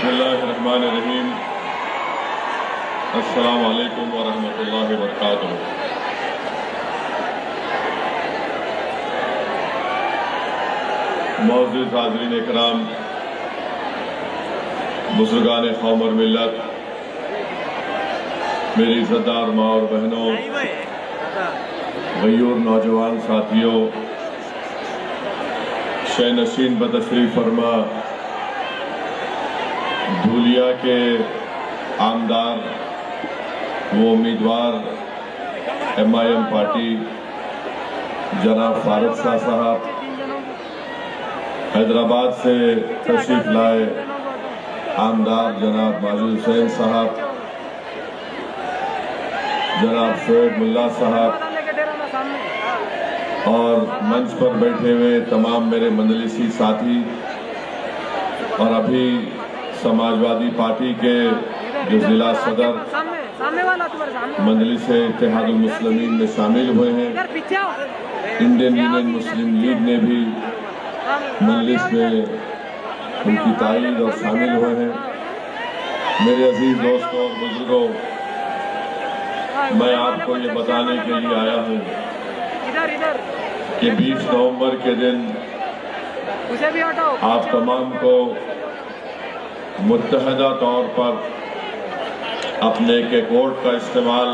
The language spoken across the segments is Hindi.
बिस्मिल्लाहिर्रहमानिर्रहीम। अस्सलामु अलैकुम व रहमतुल्लाहि व बरकातुहू। मौजूद हाज़रीन इकराम, बुजुर्गान कौम और मिल्लत, मेरी इज़्ज़तदार माँ और बहनों, गयूर नौजवान साथियों, शहनशीन बतशरीफ फरमा धूलिया के आमदार वो उम्मीदवार MIM पार्टी जनाब फारूक शाह साहब, हैदराबाद से तशरीफ लाए आमदार जनाब माजिद हुसैन साहब, जनाब शोएब मुल्ला साहब और मंच पर बैठे हुए तमाम मेरे मंजलिसी साथी और अभी समाजवादी पार्टी के जो जिला सदर मजलिस इत्तेहादुल मुस्लिमीन में शामिल हुए हैं, इंडियन यूनियन मुस्लिम लीग ने भी मजलिस में उनकी ताईद और शामिल हुए हैं। मेरे अजीज दोस्तों और बुजुर्गों, मैं आपको ये बताने के लिए आया हूँ कि 20 नवंबर के दिन आप तमाम को मुत्तहदा तौर पर अपने के वोट का इस्तेमाल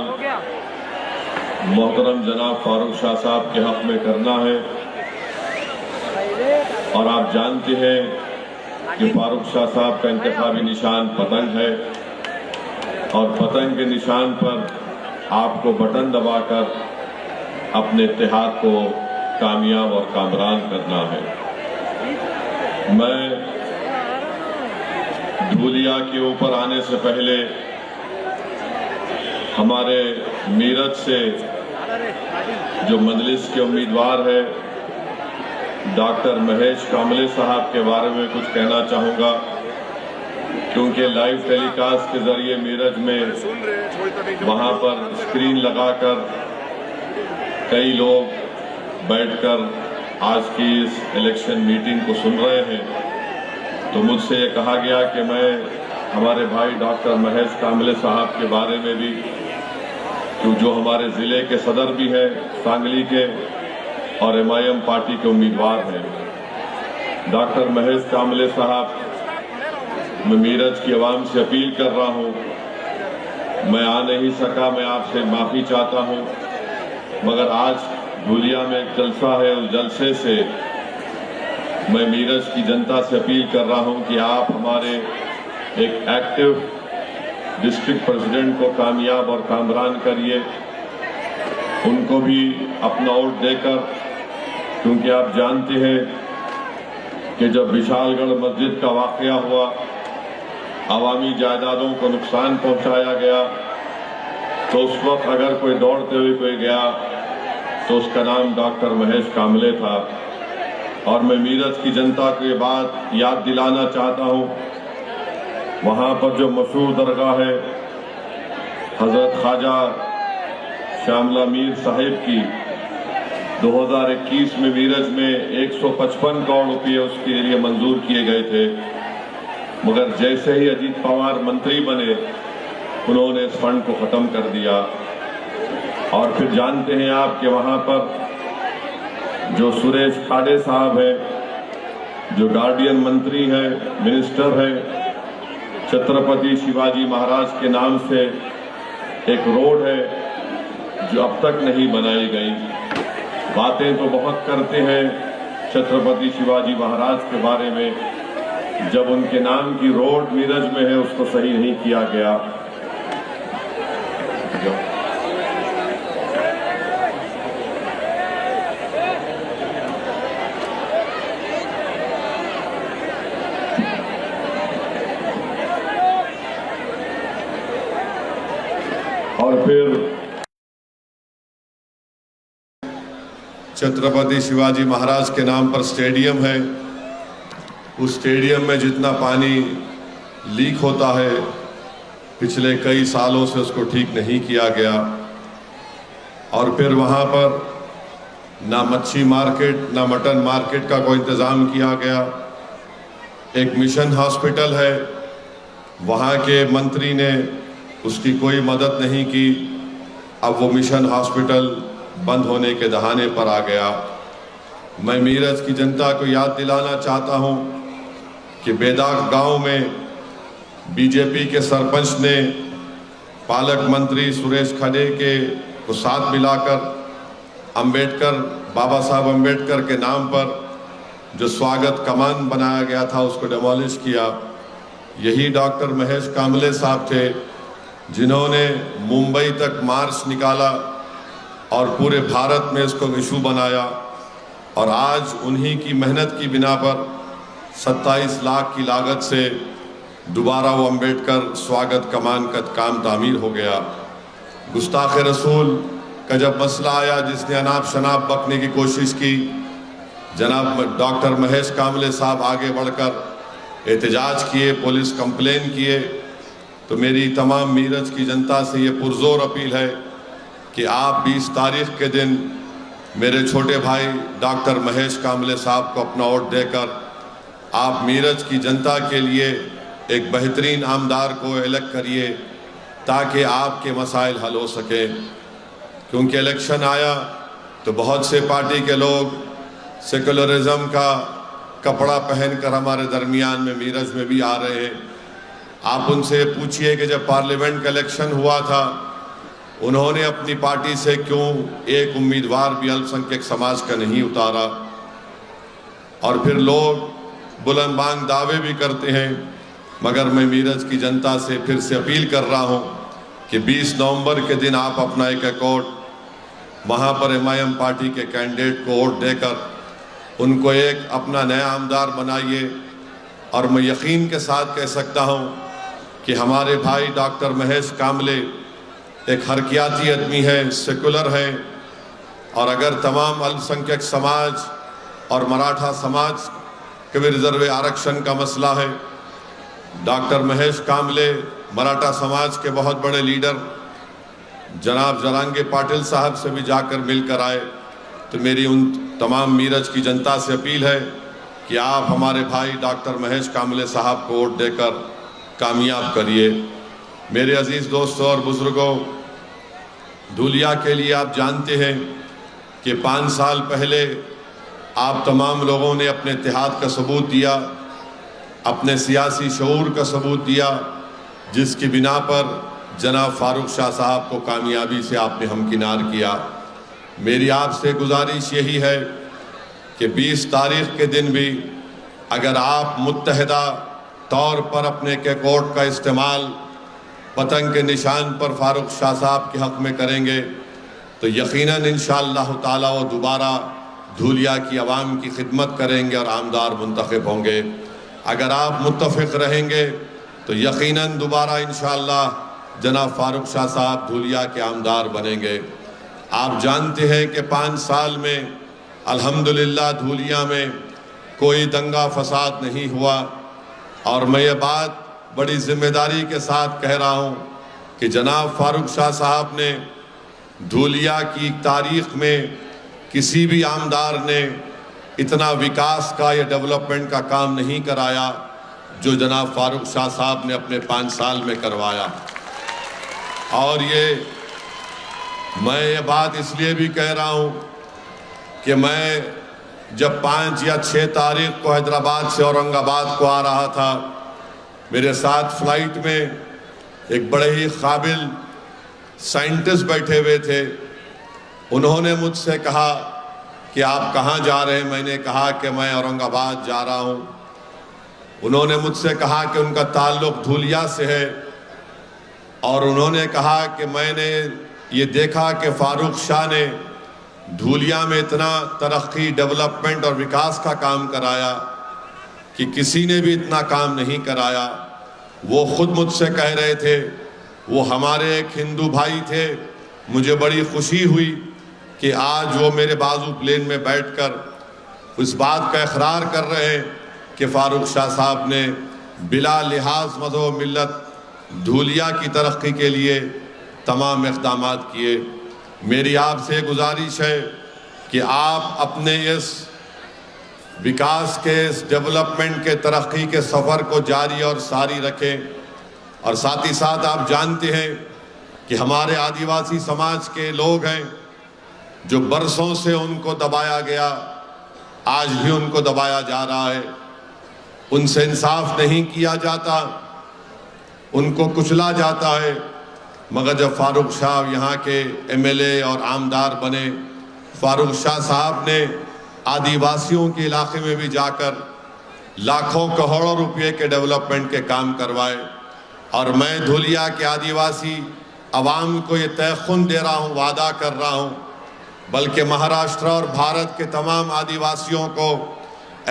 मोहतरम जनाब फारूक शाह साहब के हक में करना है। और आप जानते हैं कि फारूक शाह साहब का इंतखाबी निशान पतंग है और पतंग के निशान पर आपको बटन दबाकर अपने इत्तेहाद को कामयाब और कामरान करना है। मैं धूलिया के ऊपर आने से पहले हमारे मीरठ से जो मजलिस के उम्मीदवार है डॉक्टर महेश कामले साहब के बारे में कुछ कहना चाहूँगा, क्योंकि लाइव टेलीकास्ट के जरिए मीरठ में वहाँ पर स्क्रीन लगाकर कई लोग बैठकर आज की इस इलेक्शन मीटिंग को सुन रहे हैं। तो मुझसे ये कहा गया कि मैं हमारे भाई डॉक्टर महेश कामले साहब के बारे में भी, जो हमारे ज़िले के सदर भी हैं सांगली के और MIM पार्टी के उम्मीदवार हैं, डॉक्टर महेश कामले साहब, मैं मीरठ की आवाम से अपील कर रहा हूँ, मैं आ नहीं सका, मैं आपसे माफ़ी चाहता हूँ, मगर आज धूलिया में एक जलसा है, उस जलसे से मैं मीरठ की जनता से अपील कर रहा हूं कि आप हमारे एक एक्टिव डिस्ट्रिक्ट प्रेसिडेंट को कामयाब और कामरान करिए, उनको भी अपना वोट देकर, क्योंकि आप जानते हैं कि जब विशालगढ़ मस्जिद का वाकया हुआ, अवामी जायदादों को नुकसान पहुंचाया गया, तो उस वक्त अगर कोई दौड़ते हुए कोई गया तो उसका नाम डॉक्टर महेश कामले था। और मैं मीरठ की जनता को ये बात याद दिलाना चाहता हूँ, वहाँ पर जो मशहूर दरगाह है हज़रत ख्वाजा श्यामला मीर साहिब की, 2021 में मीरठ में 155 करोड़ रुपये उसके लिए मंजूर किए गए थे, मगर जैसे ही अजीत पवार मंत्री बने उन्होंने इस फंड को ख़त्म कर दिया। और फिर जानते हैं आप कि वहाँ पर जो सुरेश खाड़े साहब हैं, जो गार्डियन मंत्री हैं, मिनिस्टर हैं, छत्रपति शिवाजी महाराज के नाम से एक रोड है जो अब तक नहीं बनाई गई। बातें तो बहुत करते हैं छत्रपति शिवाजी महाराज के बारे में, जब उनके नाम की रोड मीरठ में है उसको सही नहीं किया गया। और फिर छत्रपति शिवाजी महाराज के नाम पर स्टेडियम है, उस स्टेडियम में जितना पानी लीक होता है पिछले कई सालों से उसको ठीक नहीं किया गया। और फिर वहाँ पर ना मच्छी मार्केट ना मटन मार्केट का कोई इंतज़ाम किया गया। एक मिशन हॉस्पिटल है वहाँ के मंत्री ने उसकी कोई मदद नहीं की। अब वो मिशन हॉस्पिटल बंद होने के दहाने पर आ गया। मैं मीरज की जनता को याद दिलाना चाहता हूँ कि बेदाग गांव में बीजेपी के सरपंच ने पालक मंत्री सुरेश खड़े के को साथ मिलाकर बाबा साहब अम्बेडकर के नाम पर जो स्वागत कमान बनाया गया था उसको डिमोलिश किया। यही डॉक्टर महेश कामले साहब थे जिन्होंने मुंबई तक मार्च निकाला और पूरे भारत में इसको इशू बनाया, और आज उन्हीं की मेहनत की बिना पर 27 लाख की लागत से दोबारा वो अम्बेडकर स्वागत कमान का काम तामीर हो गया। गुस्ताख रसूल का जब मसला आया, जिसने अनाप शनाप बकने की कोशिश की, जनाब डॉक्टर महेश कामले साहब आगे बढ़कर एहतजाज किए, पुलिस कंप्लेन किए। तो मेरी तमाम मीरज की जनता से ये पुरजोर अपील है कि आप 20 तारीख के दिन मेरे छोटे भाई डॉक्टर महेश कामले साहब को अपना वोट देकर आप मीरज की जनता के लिए एक बेहतरीन आमदार को इलेक्ट करिए ताकि आपके मसाइल हल हो सके। क्योंकि इलेक्शन आया तो बहुत से पार्टी के लोग सेकुलरिज्म का कपड़ा पहनकर हमारे दरमियान में मीरज में भी आ रहे हैं। आप उनसे पूछिए कि जब पार्लियामेंट का इलेक्शन हुआ था उन्होंने अपनी पार्टी से क्यों एक उम्मीदवार भी अल्पसंख्यक समाज का नहीं उतारा। और फिर लोग बुलंद बांग दावे भी करते हैं, मगर मैं मीरज की जनता से फिर से अपील कर रहा हूं कि 20 नवंबर के दिन आप अपना एक अकाउंट वहाँ पर MIM पार्टी के कैंडिडेट को वोट देकर उनको एक अपना नया आमदार बनाइए। और मैं यकीन के साथ कह सकता हूँ कि हमारे भाई डॉक्टर महेश कामले एक हरकियाती आदमी है, सेकुलर है, और अगर तमाम अल्पसंख्यक समाज और मराठा समाज के भी रिजर्व आरक्षण का मसला है, डॉक्टर महेश कामले मराठा समाज के बहुत बड़े लीडर जनाब जरांगे पाटिल साहब से भी जाकर मिलकर आए। तो मेरी उन तमाम मीरज की जनता से अपील है कि आप हमारे भाई डॉक्टर महेश कामले साहब को वोट देकर कामयाब करिए। मेरे अजीज़ दोस्तों और बुजुर्गों, धूलिया के लिए आप जानते हैं कि 5 साल पहले आप तमाम लोगों ने अपने इत्तेहाद का सबूत दिया, अपने सियासी शऊर का सबूत दिया, जिसकी बिना पर जनाब फारूक शाह साहब को कामयाबी से आपने हमकिनार किया। मेरी आपसे गुजारिश यही है कि 20 तारीख के दिन भी अगर आप मुत्तहिदा तौर पर अपने कैकोट का इस्तेमाल पतंग के निशान पर फारूक शाह साहब के हक़ में करेंगे तो यकीनन इंशाअल्लाह ताला वो दोबारा धूलिया की आवाम की खिदमत करेंगे और आमदार मुंतखब होंगे। अगर आप मुत्तफ़िक़ रहेंगे तो यकीनन दोबारा इंशाअल्लाह जनाब फारूक शाह साहब धूलिया के आमदार बनेंगे। आप जानते हैं कि 5 साल में अल्हम्दुलिल्लाह धूलिया में कोई दंगा फसाद नहीं हुआ, और मैं ये बात बड़ी जिम्मेदारी के साथ कह रहा हूँ कि जनाब फारूक शाह साहब ने धूलिया की तारीख में किसी भी आमदार ने इतना विकास का या डेवलपमेंट का काम नहीं कराया जो जनाब फारूक शाह साहब ने अपने 5 साल में करवाया। और मैं ये बात इसलिए भी कह रहा हूँ कि मैं जब 5 या 6 तारीख को हैदराबाद से औरंगाबाद को आ रहा था, मेरे साथ फ्लाइट में एक बड़े ही काबिल साइंटिस्ट बैठे हुए थे। उन्होंने मुझसे कहा कि आप कहाँ जा रहे हैं? मैंने कहा कि मैं औरंगाबाद जा रहा हूँ। उन्होंने मुझसे कहा कि उनका ताल्लुक़ धूलिया से है, और उन्होंने कहा कि मैंने ये देखा कि फारूक शाह ने धूलिया में इतना तरक्की, डेवलपमेंट और विकास का काम कराया कि किसी ने भी इतना काम नहीं कराया। वो खुद मुझसे कह रहे थे, वो हमारे एक हिंदू भाई थे। मुझे बड़ी खुशी हुई कि आज वो मेरे बाजू प्लेन में बैठकर इस बात का इकरार कर रहे हैं कि फारूक शाह साहब ने बिला लिहाज मज़हब मिल्लत धूलिया की तरक्की के लिए तमाम इक़दाम किए। मेरी आपसे गुजारिश है कि आप अपने इस विकास के, इस डेवलपमेंट के, तरक्की के सफ़र को जारी और सारी रखें। और साथ ही साथ आप जानते हैं कि हमारे आदिवासी समाज के लोग हैं जो बरसों से उनको दबाया गया, आज भी उनको दबाया जा रहा है, उनसे इंसाफ नहीं किया जाता, उनको कुचला जाता है। मगर जब फारूक शाह यहाँ के एमएलए और आमदार बने, फारूक शाह साहब ने आदिवासियों के इलाके में भी जाकर लाखों करोड़ों रुपए के डेवलपमेंट के काम करवाए। और मैं धुलिया के आदिवासी अवाम को ये तयखुन दे रहा हूँ, वादा कर रहा हूँ, बल्कि महाराष्ट्र और भारत के तमाम आदिवासियों को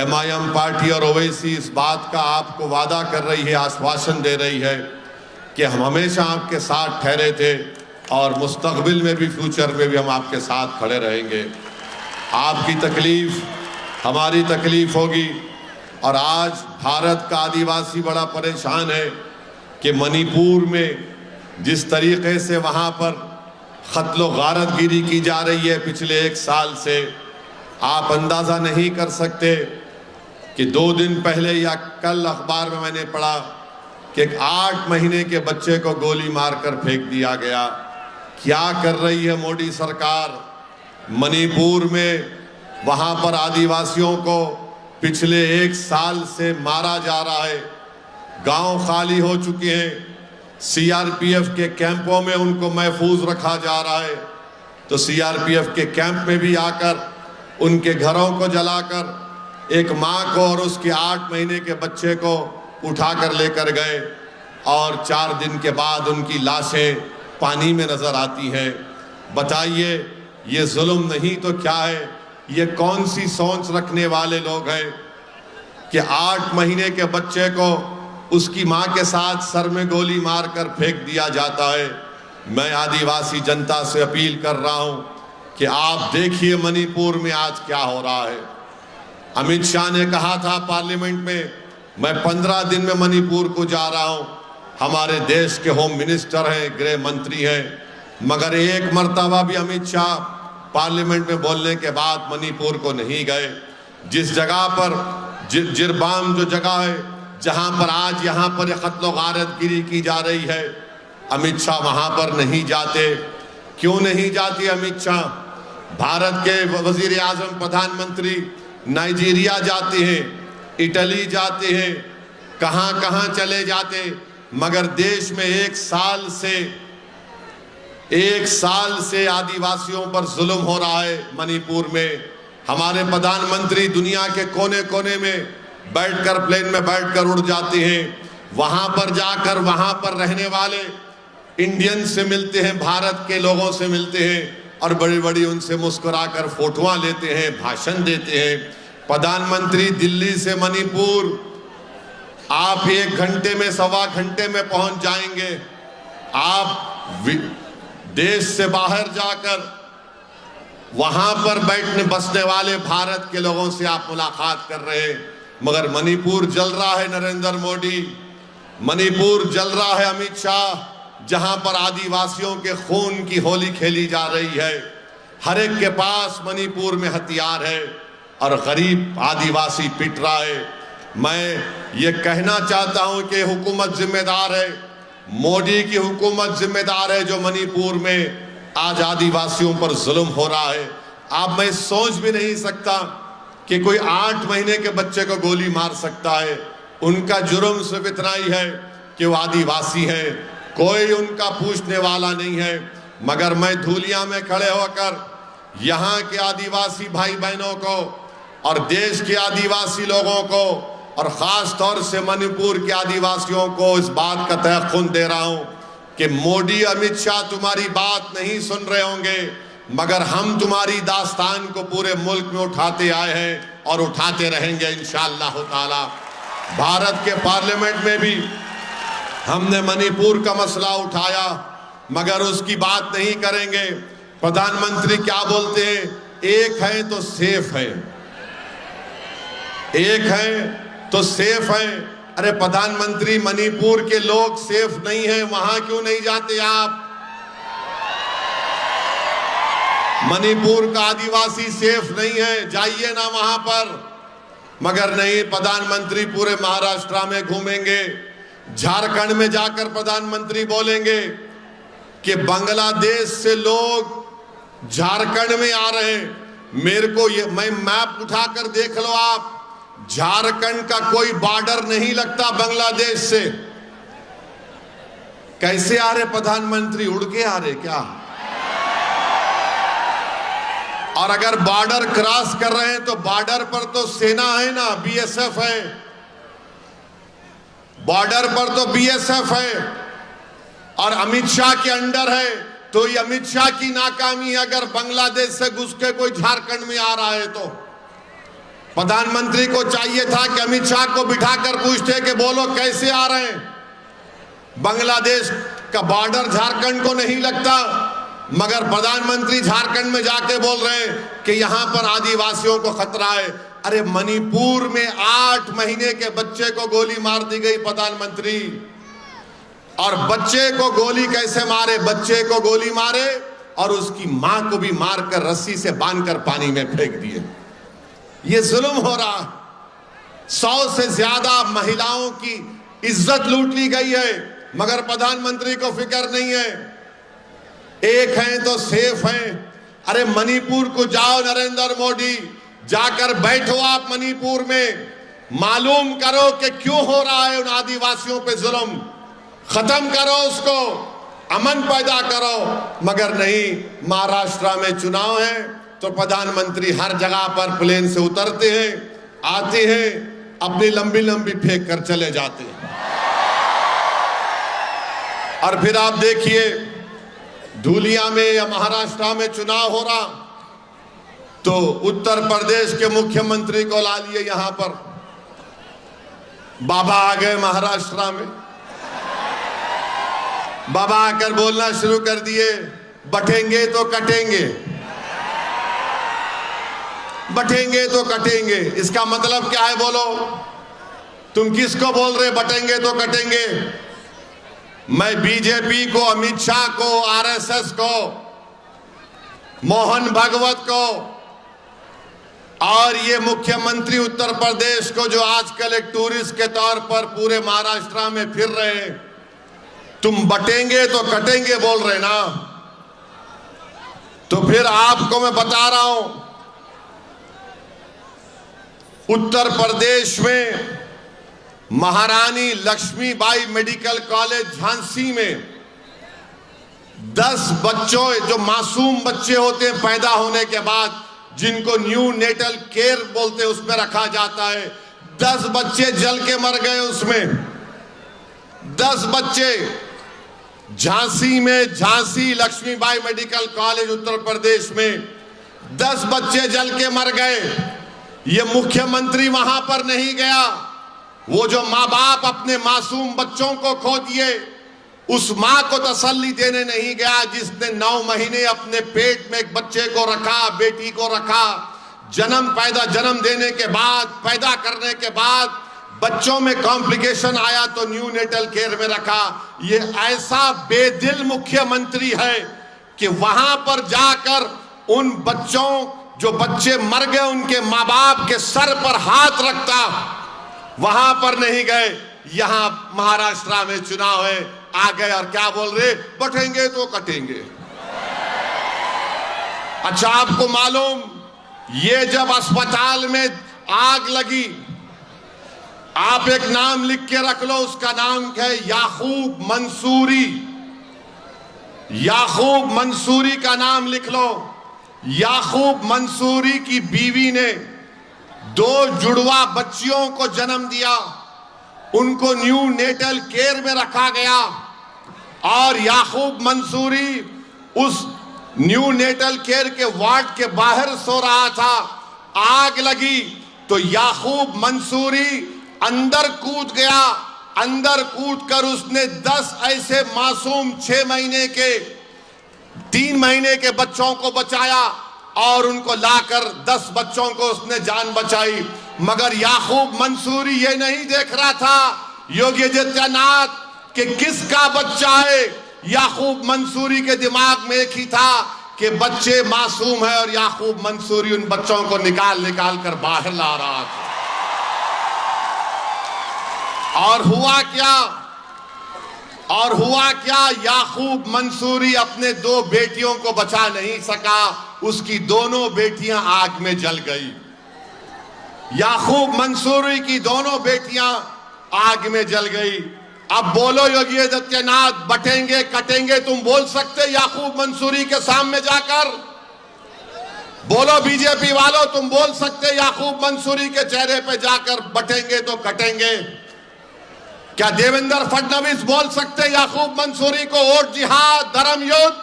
MIM पार्टी और ओवैसी इस बात का आपको वादा कर रही है, आश्वासन दे रही है कि हम हमेशा आपके साथ ठहरे थे और मुस्तकबिल में भी, फ्यूचर में भी हम आपके साथ खड़े रहेंगे। आपकी तकलीफ हमारी तकलीफ होगी। और आज भारत का आदिवासी बड़ा परेशान है कि मणिपुर में जिस तरीके से वहाँ पर क़त्ल व गारतगिरी की जा रही है पिछले 1 साल से, आप अंदाज़ा नहीं कर सकते कि 2 दिन पहले या कल अखबार में मैंने पढ़ा कि एक 8 महीने के बच्चे को गोली मारकर फेंक दिया गया। क्या कर रही है मोदी सरकार? मणिपुर में वहाँ पर आदिवासियों को पिछले 1 साल से मारा जा रहा है, गांव खाली हो चुके हैं, CRPF के कैंपों में उनको महफूज रखा जा रहा है। तो CRPF के कैंप में भी आकर उनके घरों को जलाकर एक माँ को और उसके 8 महीने के बच्चे को उठाकर लेकर गए और 4 दिन के बाद उनकी लाशें पानी में नजर आती हैं। बताइए, ये जुल्म नहीं तो क्या है? ये कौन सी सोच रखने वाले लोग हैं कि 8 महीने के बच्चे को उसकी माँ के साथ सर में गोली मारकर फेंक दिया जाता है? मैं आदिवासी जनता से अपील कर रहा हूँ कि आप देखिए मणिपुर में आज क्या हो रहा है। अमित शाह ने कहा था पार्लियामेंट में, मैं 15 दिन में मणिपुर को जा रहा हूँ। हमारे देश के होम मिनिस्टर हैं, गृह मंत्री हैं, मगर एक मर्तबा भी अमित शाह पार्लियामेंट में बोलने के बाद मणिपुर को नहीं गए। जिस जगह पर जिरबाम जो जगह है जहां पर आज यहाँ पर क़त्ल व गारतगिरी की जा रही है, अमित शाह वहां पर नहीं जाते। क्यों नहीं जाती अमित शाह? भारत के वजीर आजम, प्रधानमंत्री नाइजीरिया जाते हैं, इटली जाते हैं, कहां कहां चले जाते, मगर देश में 1 साल से आदिवासियों पर जुल्म हो रहा है। मणिपुर में हमारे प्रधानमंत्री दुनिया के कोने कोने में बैठकर, प्लेन में बैठकर उड़ जाते हैं, वहां पर जाकर वहां पर रहने वाले इंडियन से मिलते हैं, भारत के लोगों से मिलते हैं और बड़ी बड़ी उनसे मुस्कुराकर फोटोआं लेते हैं, भाषण देते हैं। प्रधानमंत्री दिल्ली से मणिपुर आप 1 घंटे में, 1.25 घंटे में पहुंच जाएंगे। आप देश से बाहर जाकर वहां पर बैठने बसने वाले भारत के लोगों से आप मुलाकात कर रहे हैं, मगर मणिपुर जल रहा है नरेंद्र मोदी, मणिपुर जल रहा है अमित शाह, जहां पर आदिवासियों के खून की होली खेली जा रही है। हर एक के पास मणिपुर में हथियार है और गरीब आदिवासी पिट रहा है। मैं ये कहना चाहता हूं कि हुकूमत जिम्मेदार है, मोदी की हुकूमत जिम्मेदार है जो मणिपुर में आज आदिवासियों पर जुल्म हो रहा है। आप, मैं सोच भी नहीं सकता कि कोई 8 महीने के बच्चे को गोली मार सकता है। उनका जुर्म सिर्फ इतना ही है कि वो आदिवासी है, कोई उनका पूछने वाला नहीं है। मगर मैं धुलिया में खड़े होकर यहाँ के आदिवासी भाई बहनों को और देश के आदिवासी लोगों को और ख़ास तौर से मणिपुर के आदिवासियों को इस बात का तयक़ुन दे रहा हूँ कि मोदी, अमित शाह तुम्हारी बात नहीं सुन रहे होंगे, मगर हम तुम्हारी दास्तान को पूरे मुल्क में उठाते आए हैं और उठाते रहेंगे इंशाअल्लाह ताला। भारत के पार्लियामेंट में भी हमने मणिपुर का मसला उठाया, मगर उसकी बात नहीं करेंगे। प्रधानमंत्री क्या बोलते हैं? एक है तो सेफ है, एक है तो सेफ है। अरे प्रधानमंत्री, मणिपुर के लोग सेफ नहीं है, वहां क्यों नहीं जाते आप? मणिपुर का आदिवासी सेफ नहीं है, जाइए ना वहां पर। मगर नहीं, प्रधानमंत्री पूरे महाराष्ट्र में घूमेंगे, झारखंड में जाकर प्रधानमंत्री बोलेंगे कि बांग्लादेश से लोग झारखंड में आ रहे हैं। मेरे को ये, मैं मैप उठाकर देख लो आप, झारखंड का कोई बॉर्डर नहीं लगता बांग्लादेश से। कैसे आ रहे प्रधानमंत्री? उड़ के आ रहे क्या? और अगर बॉर्डर क्रॉस कर रहे हैं तो बॉर्डर पर तो सेना है ना, बीएसएफ है, बॉर्डर पर तो बीएसएफ है और अमित शाह के अंडर है। तो ये अमित शाह की नाकामी है अगर बांग्लादेश से घुस के कोई झारखंड में आ रहा है तो। प्रधानमंत्री को चाहिए था कि अमित शाह को बिठाकर पूछते कि बोलो कैसे आ रहे हैं। बांग्लादेश का बॉर्डर झारखंड को नहीं लगता, मगर प्रधानमंत्री झारखंड में जाके बोल रहे हैं कि यहां पर आदिवासियों को खतरा है। अरे मणिपुर में 8 महीने के बच्चे को गोली मार दी गई प्रधानमंत्री। और बच्चे को गोली कैसे मारे? बच्चे को गोली मारे और उसकी मां को भी मारकर रस्सी से बांधकर पानी में फेंक दिए। ये जुल्म हो रहा। 100 से ज्यादा महिलाओं की इज्जत लूट ली गई है, मगर प्रधानमंत्री को फिक्र नहीं है। एक हैं तो सेफ हैं। अरे मणिपुर को जाओ नरेंद्र मोदी, जाकर बैठो आप मणिपुर में, मालूम करो कि क्यों हो रहा है उन आदिवासियों पे जुल्म, खत्म करो उसको, अमन पैदा करो। मगर नहीं, महाराष्ट्र में चुनाव है तो प्रधानमंत्री हर जगह पर प्लेन से उतरते हैं, आते हैं, अपनी लंबी लंबी फेंक कर चले जाते हैं। और फिर आप देखिए धूलिया में या महाराष्ट्र में चुनाव हो रहा तो उत्तर प्रदेश के मुख्यमंत्री को ला लिए यहां पर। बाबा आ गए महाराष्ट्र में, बाबा आकर बोलना शुरू कर दिए, बटेंगे तो कटेंगे, बटेंगे तो कटेंगे। इसका मतलब क्या है बोलो? तुम किसको बोल रहे बटेंगे तो कटेंगे? मैं बीजेपी को, अमित शाह को, आरएसएस को, मोहन भागवत को और ये मुख्यमंत्री उत्तर प्रदेश को जो आजकल एक टूरिस्ट के तौर पर पूरे महाराष्ट्र में फिर रहे हैं, तुम बटेंगे तो कटेंगे बोल रहे ना। तो फिर आपको मैं बता रहा हूं, उत्तर प्रदेश में महारानी लक्ष्मीबाई मेडिकल कॉलेज झांसी में 10 बच्चों, जो मासूम बच्चे होते हैं पैदा होने के बाद, जिनको न्यू नेटल केयर बोलते हैं, उसमें रखा जाता है, 10 बच्चे जल के मर गए उसमें। 10 बच्चे झांसी में, झांसी लक्ष्मीबाई मेडिकल कॉलेज उत्तर प्रदेश में 10 बच्चे जल के मर गए। ये मुख्यमंत्री वहां पर नहीं गया। वो जो माँ बाप अपने मासूम बच्चों को खो दिए, उस माँ को तसल्ली देने नहीं गया जिसने 9 महीने अपने पेट में एक बच्चे को रखा, बेटी को रखा। जन्म देने के बाद, पैदा करने के बाद बच्चों में कॉम्प्लिकेशन आया तो न्यू नेटल केयर में रखा। ये ऐसा बेदिल मुख्यमंत्री है कि वहां पर जाकर उन बच्चों, जो बच्चे मर गए, उनके माँ बाप के सर पर हाथ रखता, वहां पर नहीं गए। यहां महाराष्ट्र में चुनाव है, आ गए और क्या बोल रहे? बटेंगे तो कटेंगे। अच्छा, आपको मालूम, ये जब अस्पताल में आग लगी, आप एक नाम लिख के रख लो, उसका नाम है याकूब मंसूरी। याकूब मंसूरी का नाम लिख लो। याकूब मंसूरी की बीवी ने 2 जुड़वा बच्चियों को जन्म दिया, उनको न्यू नेटल केयर में रखा गया और याकूब मंसूरी उस न्यू नेटल केयर के वार्ड के बाहर सो रहा था। आग लगी तो याकूब मंसूरी अंदर कूद गया। अंदर कूदकर उसने 10 ऐसे मासूम 6 महीने के, 3 महीने के बच्चों को बचाया और उनको लाकर 10 बच्चों को उसने जान बचाई। मगर याकूब मंसूरी ये नहीं देख रहा था, योगी आदित्यनाथ, कि किसका बच्चा है। याकूब मंसूरी के दिमाग में एक ही था कि बच्चे मासूम है और याकूब मंसूरी उन बच्चों को निकाल कर बाहर ला रहा था। और हुआ क्या? और हुआ क्या, याकूब मंसूरी अपने 2 बेटियों को बचा नहीं सका, उसकी दोनों बेटियां आग में जल गई। याकूब मंसूरी की दोनों बेटियां आग में जल गई। अब बोलो योगी आदित्यनाथ, बटेंगे कटेंगे तुम बोल सकते याकूब मंसूरी के सामने जाकर? बोलो बीजेपी वालों, तुम बोल सकते याकूब मंसूरी के चेहरे पे जाकर बटेंगे तो कटेंगे? क्या देवेंद्र फडणवीस बोल सकते याकूब मंसूरी को वोट जिहाद धर्म युद्ध?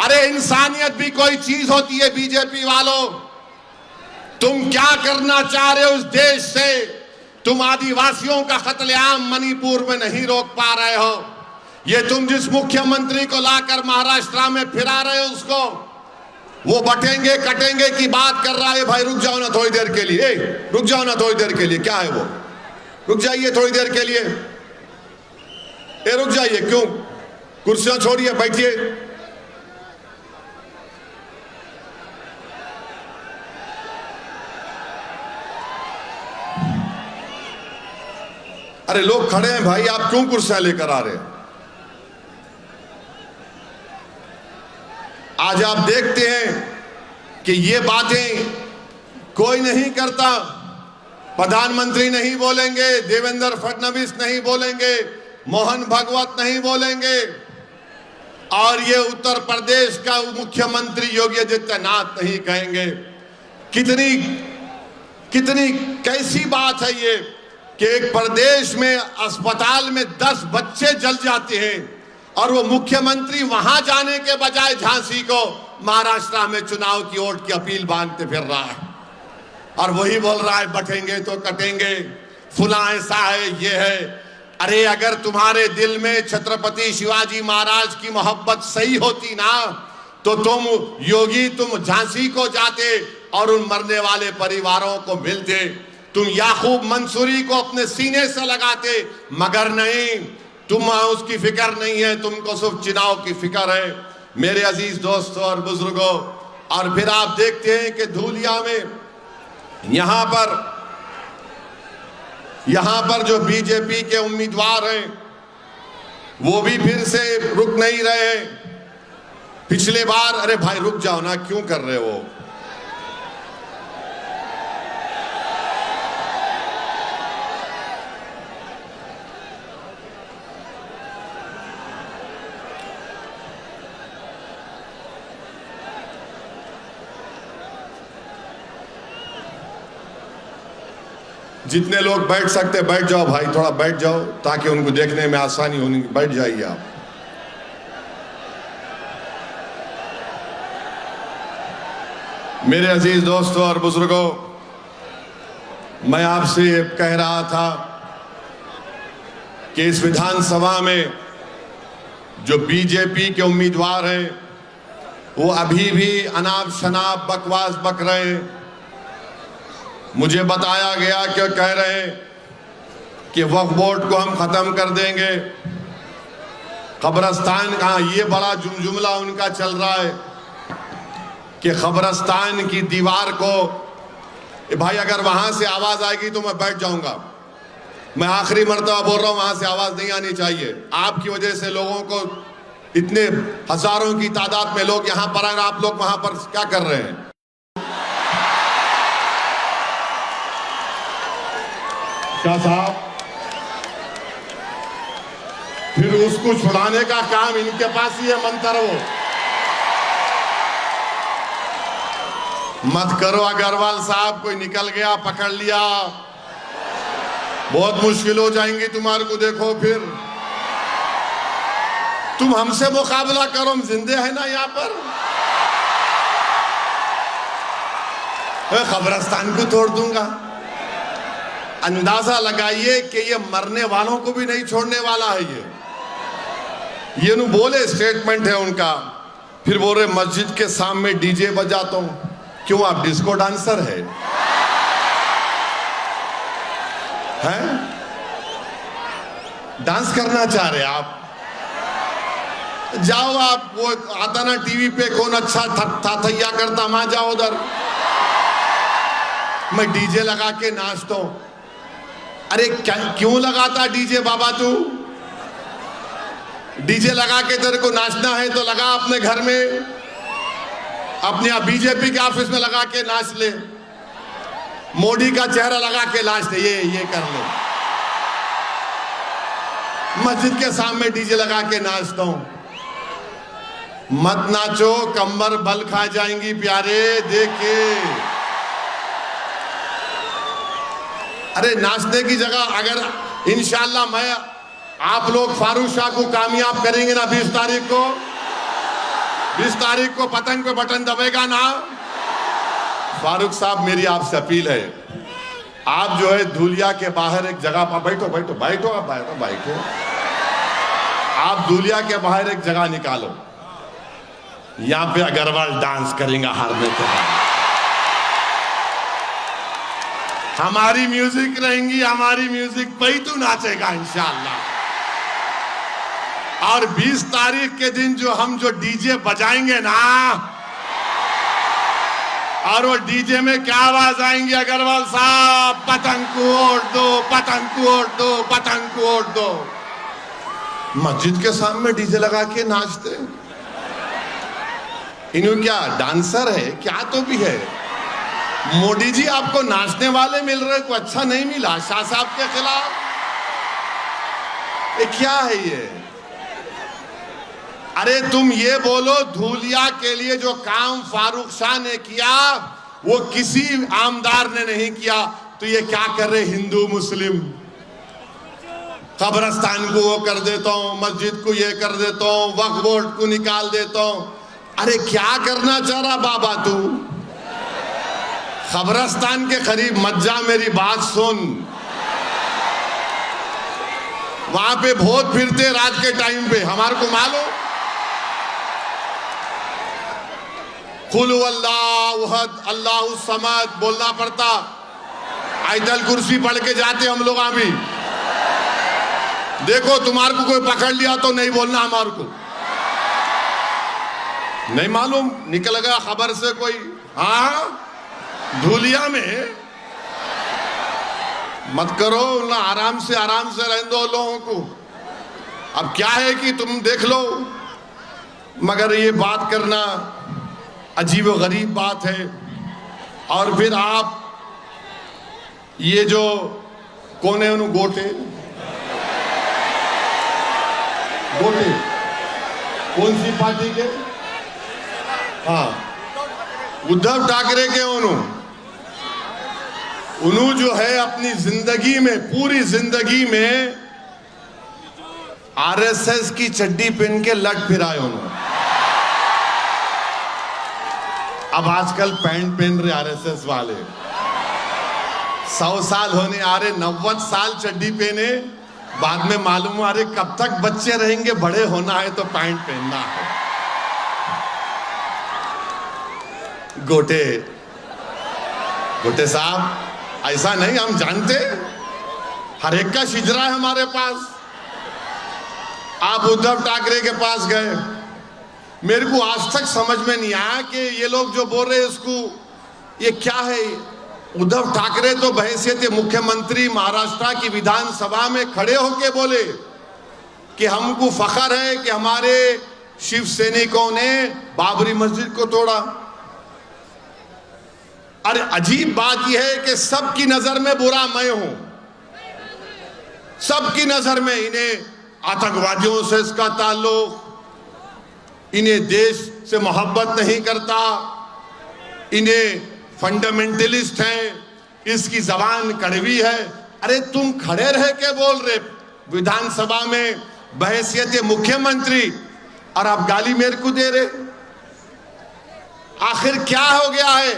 अरे इंसानियत भी कोई चीज होती है बीजेपी वालों। तुम क्या करना चाह रहे हो इस देश से? तुम आदिवासियों का कत्लेआम मणिपुर में नहीं रोक पा रहे हो। ये तुम जिस मुख्यमंत्री को लाकर महाराष्ट्र में फिरा रहे हो, उसको वो बटेंगे कटेंगे की बात कर रहा है। भाई रुक जाओ ना थोड़ी देर के लिए, रुक जाओ ना थोड़ी देर के लिए। क्या है वो? रुक जाइए थोड़ी देर के लिए। रुक जाइए, क्यों? कुर्सियां छोड़िए, बैठिए। अरे लोग खड़े हैं भाई, आप क्यों कुर्सियां लेकर आ रहे हैं? आज आप देखते हैं कि ये बातें कोई नहीं करता। प्रधानमंत्री नहीं बोलेंगे, देवेंद्र फडणवीस नहीं बोलेंगे, मोहन भागवत नहीं बोलेंगे, और ये उत्तर प्रदेश का मुख्यमंत्री योगी आदित्यनाथ नहीं कहेंगे। कितनी कितनी कैसी बात है ये कि एक प्रदेश में अस्पताल में 10 बच्चे जल जाते हैं और वो मुख्यमंत्री वहां जाने के बजाय झांसी को महाराष्ट्र में चुनाव की वोट की अपील बांधते फिर रहा है, और वही बोल रहा है बटेंगे तो कटेंगे, फुला ऐसा है, ये है। अरे अगर तुम्हारे दिल में छत्रपति शिवाजी महाराज की मोहब्बत सही होती ना, तो तुम योगी, तुम झांसी को जाते और उन मरने वाले परिवारों को मिलते, तुम याकूब मंसूरी को अपने सीने से लगाते। मगर नहीं, तुम उसकी फिक्र नहीं है, तुमको सिर्फ चुनाव की फिक्र है। मेरे अजीज दोस्तों और बुजुर्गों, और फिर आप देखते हैं कि धूलिया में यहां पर जो बीजेपी के उम्मीदवार हैं वो भी फिर से रुक नहीं रहे। पिछले बार, अरे भाई रुक जाओ ना, क्यों कर रहे हो? जितने लोग बैठ सकते बैठ जाओ भाई, थोड़ा बैठ जाओ ताकि उनको देखने में आसानी होनी। बैठ जाइए आप। मेरे अजीज दोस्तों और बुजुर्गों, मैं आपसे कह रहा था कि इस विधानसभा में जो बीजेपी के उम्मीदवार हैं वो अभी भी अनाप शनाप बकवास बक रहे हैं। मुझे बताया गया कि कह रहे हैं कि वक्फ बोर्ड को हम खत्म कर देंगे, कब्रिस्तान का ये बड़ा जुमला उनका चल रहा है कि कब्रिस्तान की दीवार को, भाई अगर वहां से आवाज आएगी तो मैं बैठ जाऊंगा। मैं आखिरी मर्तबा बोल रहा हूं, वहां से आवाज नहीं आनी चाहिए। आपकी वजह से लोगों को, इतने हजारों की तादाद में लोग यहां पर आए, आप लोग वहां पर क्या कर रहे हैं? शाह साहब, फिर उसको छुड़ाने का काम इनके पास ही है, मंत्र वो मत करो। अग्रवाल साहब, कोई निकल गया, पकड़ लिया, बहुत मुश्किल हो जाएंगी तुम्हारे को। देखो फिर तुम हमसे मुकाबला करो, हम जिंदे हैं ना यहां पर। कब्रिस्तान को तोड़ दूंगा। अंदाजा लगाइए कि ये मरने वालों को भी नहीं छोड़ने वाला है। ये नु बोले, स्टेटमेंट है उनका। फिर बोल रहे मस्जिद के सामने डीजे बजाता हूं। क्यों, आप डिस्को डांसर है? डांस करना चाह रहे आप? जाओ आप, वो आता ना टीवी पे कौन अच्छा थैया करता, वहां जाओ उधर। मैं डीजे लगा के नाचता हूं। अरे क्यों लगाता डीजे बाबा तू? डीजे लगा के तेरे को नाचना है तो लगा अपने घर में, अपने यहाँ बीजेपी के ऑफिस में लगा के नाच ले, मोदी का चेहरा लगा के नाच ले, ये कर ले। मस्जिद के सामने डीजे लगा के नाचता हूं, मत नाचो, कमर बल खा जाएंगी प्यारे, देख के। अरे नाचने की जगह अगर इंशाल्लाह मैं आप लोग फारूक शाह को कामयाब करेंगे ना 20 तारीख को पतंग पे बटन दबेगा ना। फारूक साहब मेरी आपसे अपील है, आप जो है धूलिया के बाहर एक जगह पर बैठो बैठो बैठो आप बैठो बैठो आप धूलिया के बाहर एक जगह निकालो, यहां पे अग्रवाल डांस करेंगे हारने के बाद, हमारी म्यूजिक रहेंगी, हमारी म्यूजिक पे ही तू नाचेगा इंशाअल्लाह। और 20 तारीख के दिन जो डीजे बजाएंगे ना, और वो डीजे में क्या आवाज आएंगी अग्रवाल साहब, पतंग को ओढ़ दो, पतंग को ओढ़ दो, पतंग को ओढ़ दो। मस्जिद के सामने डीजे लगा के नाचते, इन्हों क्या डांसर है क्या तो भी है। मोदी जी आपको नाचने वाले मिल रहे, को अच्छा नहीं मिला शाह साहब के खिलाफ, ये क्या है ये। अरे तुम ये बोलो धूलिया के लिए जो काम फारूक शाह ने किया वो किसी आमदार ने नहीं किया, तो ये क्या कर रहे हिंदू मुस्लिम, कब्रस्तान को वो कर देता हूं, मस्जिद को ये कर देता हूं, वक्फ बोर्ड को निकाल देता हूं। अरे क्या करना चाह रहा बाबा तू, कब्रस्तान के करीब मत जा, मेरी बात सुन। वहां पे भूत फिरते रात के टाइम पे, हमारे को मालूम। कुल अल्लाह अल्लाहु समद बोलना पड़ता, आयतल कुर्सी पढ़ के जाते हम लोग। अभी देखो तुम्हारे को कोई पकड़ लिया तो नहीं बोलना, हमारे को नहीं मालूम, निकल गया खबर से कोई। हाँ धूलिया में मत करो ना, आराम से रहने दो लोगों को। अब क्या है कि तुम देख लो, मगर ये बात करना अजीब व गरीब बात है। और फिर आप ये जो कौन है उन्होंने गोटे कौन सी पार्टी के, हाँ उद्धव ठाकरे के उन्होंने जो है अपनी जिंदगी में, पूरी जिंदगी में आरएसएस की चड्डी पहन के लट फिराए उन्होंने। अब आजकल पैंट पहन रहे आरएसएस वाले, 100 साल होने आ रहे, 90 साल चड्डी पहने, बाद में मालूम आ रहे कब तक बच्चे रहेंगे, बड़े होना है तो पैंट पहनना है। गोटे साहब ऐसा नहीं, हम जानते हर एक का शिजरा है हमारे पास। आप उद्धव ठाकरे के पास गए, मेरे को आज तक समझ में नहीं आया कि ये लोग जो बोल रहे हैं इसको ये क्या है। उद्धव ठाकरे तो बहैसियत मुख्यमंत्री महाराष्ट्र की विधानसभा में खड़े होके बोले कि हमको फख्र है कि हमारे शिव सैनिकों ने बाबरी मस्जिद को तोड़ा। अरे अजीब बात यह है कि सबकी नजर में बुरा मैं हूं, सबकी नजर में इन्हें आतंकवादियों से इसका ताल्लुक, इन्हें देश से मोहब्बत नहीं करता, इन्हें फंडामेंटलिस्ट हैं, इसकी जबान कड़वी है। अरे तुम खड़े रह के बोल रहे विधानसभा में बहैसियत मुख्यमंत्री, और आप गाली मेरे को दे रहे। आखिर क्या हो गया है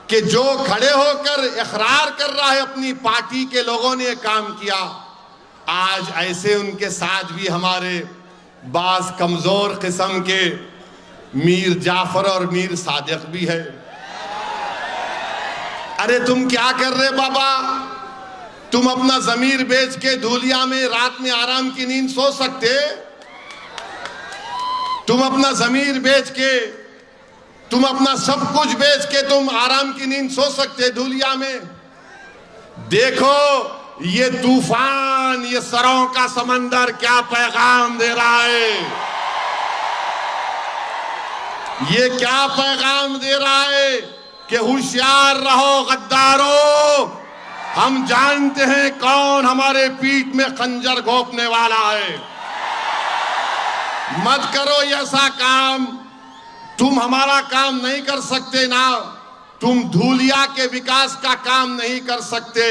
कि जो खड़े होकर इकरार कर रहा है अपनी पार्टी के लोगों ने काम किया, आज ऐसे उनके साथ भी हमारे बाज कमजोर किस्म के मीर जाफर और मीर सादिक भी है। अरे तुम क्या कर रहे बाबा, तुम अपना जमीर बेच के धूलिया में रात में आराम की नींद सो सकते, तुम अपना जमीर बेच के, तुम अपना सब कुछ बेच के तुम आराम की नींद सो सकते धूलिया में। देखो ये तूफान, ये सरों का समंदर क्या पैगाम दे रहा है? ये क्या पैगाम दे रहा है कि होशियार रहो गद्दारों, हम जानते हैं कौन हमारे पीठ में खंजर घोंपने वाला है। मत करो ऐसा काम, तुम हमारा काम नहीं कर सकते ना। तुम धूलिया के विकास का काम नहीं कर सकते,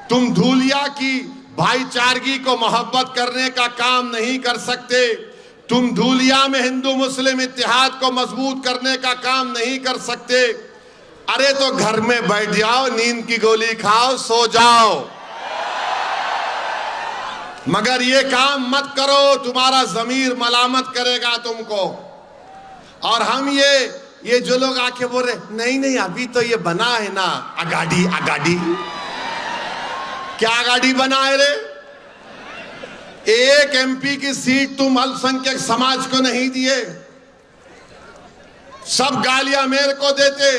तुम धूलिया की भाईचारगी को मोहब्बत करने का काम नहीं कर सकते, तुम धूलिया में हिंदू मुस्लिम इत्तेहाद को मजबूत करने का काम नहीं कर सकते। अरे तो घर में बैठ जाओ, नींद की गोली खाओ, सो जाओ, मगर ये काम मत करो, तुम्हारा जमीर मलामत करेगा तुमको। और हम ये जो लोग आके बोल रहे नहीं नहीं अभी तो ये बना है ना आगाड़ी, आगाड़ी क्या आगाड़ी बना है रे? एक एमपी की सीट तुम अल्पसंख्यक समाज को नहीं दिए, सब गालियां मेरे को देते,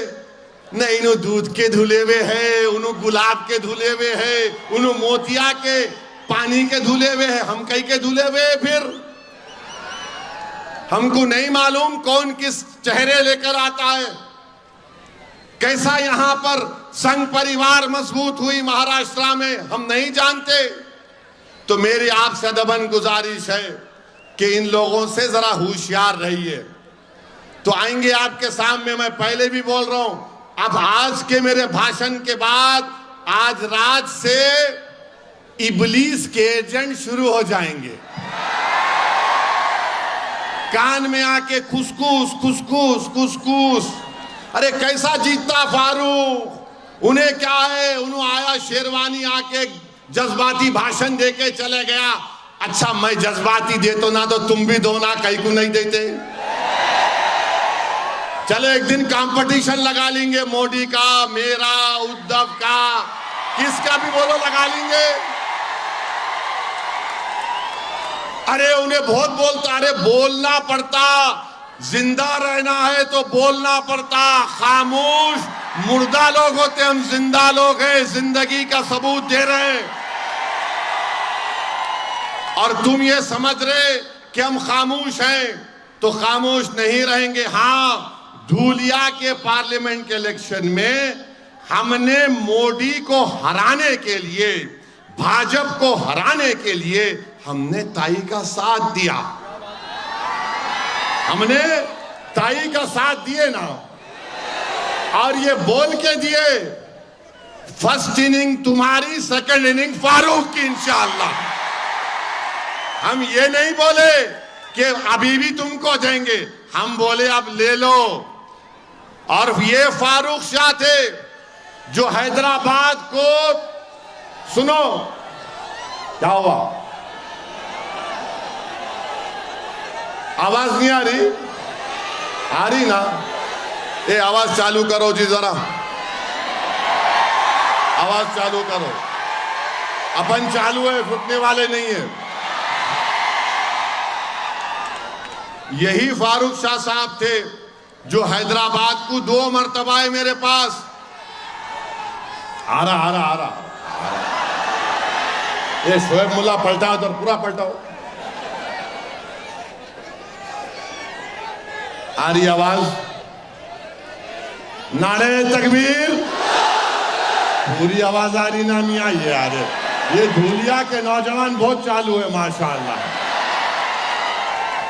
नहीं नु दूध के धुले हुए है, उन्हों गुलाब के धुले हुए है, उन्हों मोतिया के पानी के धुले हुए है, हम कहीं के धुले हुए है। फिर हमको नहीं मालूम कौन किस चेहरे लेकर आता है, कैसा यहां पर संघ परिवार मजबूत हुई महाराष्ट्र में, हम नहीं जानते। तो मेरी आपसे अदबन गुजारिश है कि इन लोगों से जरा होशियार रहिए। तो आएंगे आपके सामने, मैं पहले भी बोल रहा हूं, अब आज के मेरे भाषण के बाद आज रात से इबलीस के एजेंट शुरू हो जाएंगे, कान में आके खुसखुस खुसखुस खुसखुस। अरे कैसा जीतता फारूक, उन्हें क्या है, उन्होंने आया शेरवानी आके जज्बाती भाषण देके चले गया। अच्छा मैं जज्बाती देता ना तो तुम भी दो ना, कहीं को नहीं देते। चलो एक दिन कंपटीशन लगा लेंगे, मोदी का, मेरा, उद्धव का, किसका भी बोलो लगा लेंगे। अरे उन्हें बहुत बोलता, अरे बोलना पड़ता, जिंदा रहना है तो बोलना पड़ता। खामोश मुर्दा लोग होते, हम जिंदा लोग हैं, जिंदगी का सबूत दे रहे हैं। और तुम ये समझ रहे कि हम खामोश हैं, तो खामोश नहीं रहेंगे। हाँ, धूलिया के पार्लियामेंट के इलेक्शन में हमने मोदी को हराने के लिए, भाजपा को हराने के लिए हमने ताई का साथ दिया, हमने ताई का साथ दिए ना। और ये बोल के दिए, फर्स्ट इनिंग तुम्हारी, सेकंड इनिंग फारूक की इंशाअल्लाह। हम ये नहीं बोले कि अभी भी तुमको देंगे, हम बोले अब ले लो। और ये फारूक शाह थे जो हैदराबाद को, सुनो क्या हुआ, आवाज नहीं आ रही? आ रही ना? ये आवाज चालू करो जी जरा, आवाज चालू करो। अपन चालू है, फुटने वाले नहीं है। यही फारूक शाह साहब थे जो हैदराबाद को 2 मरतबा है मेरे पास। आ रहा ये शोएब मुल्ला पलटा उधर, पूरा पलटाओ। आ रही आवाज? नारे तकबीर, पूरी आवाज आ रही ना? नहीं आई है यार। ये धूलिया के नौजवान बहुत चालू है माशाअल्लाह।